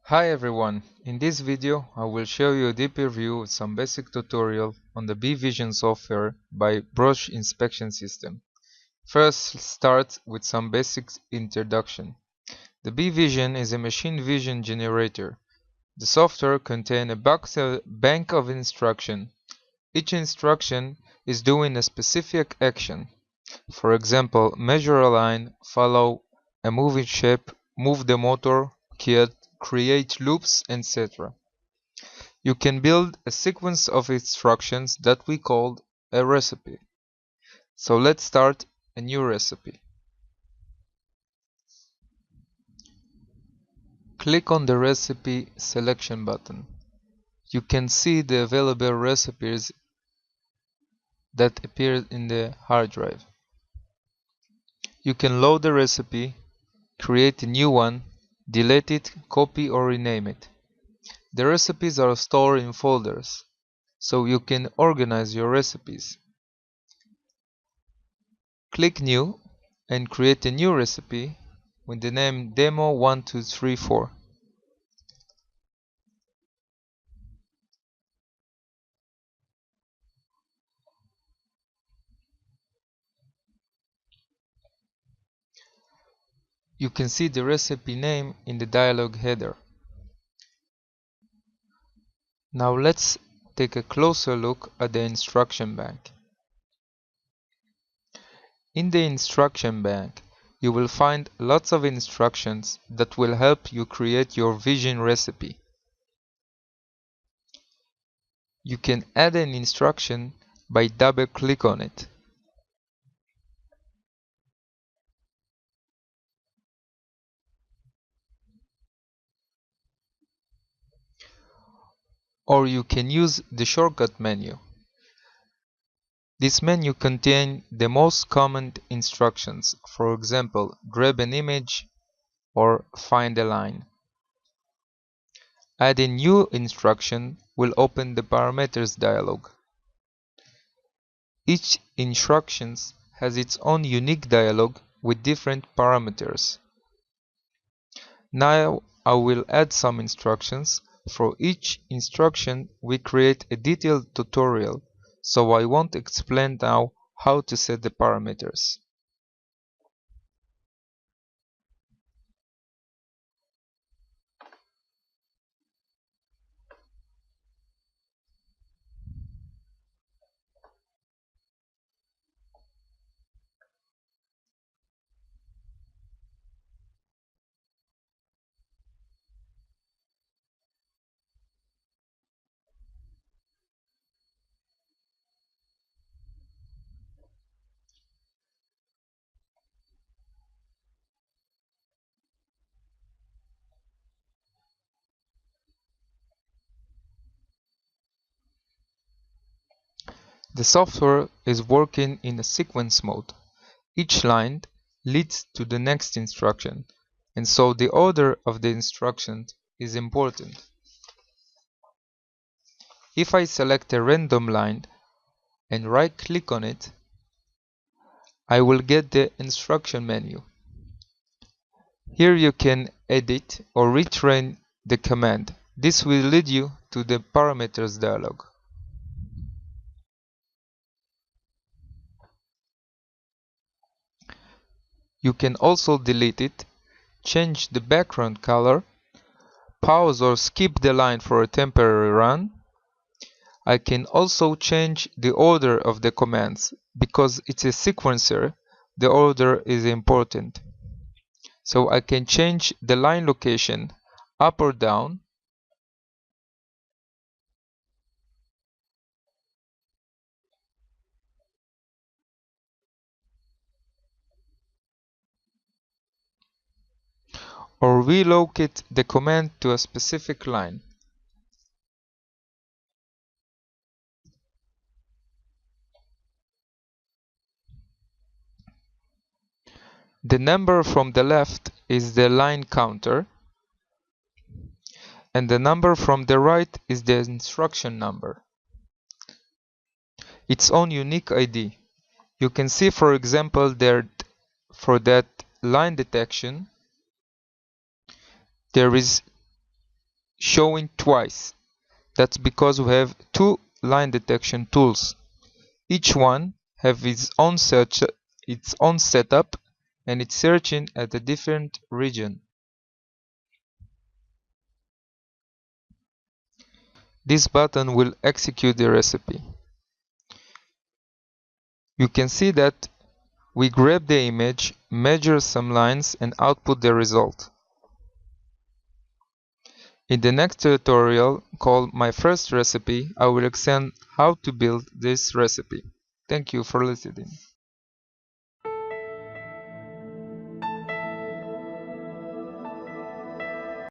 Hi everyone, in this video I will show you a deeper view of some basic tutorial on the Bvision software by Brush Inspection System. First, let's start with some basic introduction. The Bvision is a machine vision generator. The software contains a bank of instructions. Each instruction is doing a specific action. For example, measure a line, follow a moving shape, move the motor, create loops, etc. You can build a sequence of instructions that we call a recipe. So let's start a new recipe. Click on the recipe selection button. You can see the available recipes that appear in the hard drive. You can load the recipe, create a new one, delete it, copy or rename it. The recipes are stored in folders, so you can organize your recipes. Click New and create a new recipe with the name Demo1234. You can see the recipe name in the dialog header. Now let's take a closer look at the instruction bank. In the instruction bank, you will find lots of instructions that will help you create your vision recipe. You can add an instruction by double-click on it. Or you can use the shortcut menu. This menu contains the most common instructions, for example, grab an image or find a line. Add a new instruction will open the parameters dialog. Each instruction has its own unique dialog with different parameters. Now I will add some instructions. For each instruction we create a detailed tutorial, so I won't explain now how to set the parameters. The software is working in a sequence mode. Each line leads to the next instruction, and so the order of the instructions is important. If I select a random line and right-click on it, I will get the instruction menu. Here you can edit or retrain the command. This will lead you to the parameters dialog. You can also delete it, change the background color, pause or skip the line for a temporary run. I can also change the order of the commands. Because it's a sequencer, the order is important. So I can change the line location up or down. Or relocate the command to a specific line. The number from the left is the line counter, and the number from the right is the instruction number. Its own unique ID. You can see, for example, that for that line detection, there is showing twice. That's because we have two line detection tools. Each one have its own setup, and it's searching at a different region. This button will execute the recipe. You can see that we grab the image, measure some lines, and output the result. In the next tutorial, called My First Recipe, I will explain how to build this recipe. Thank you for listening.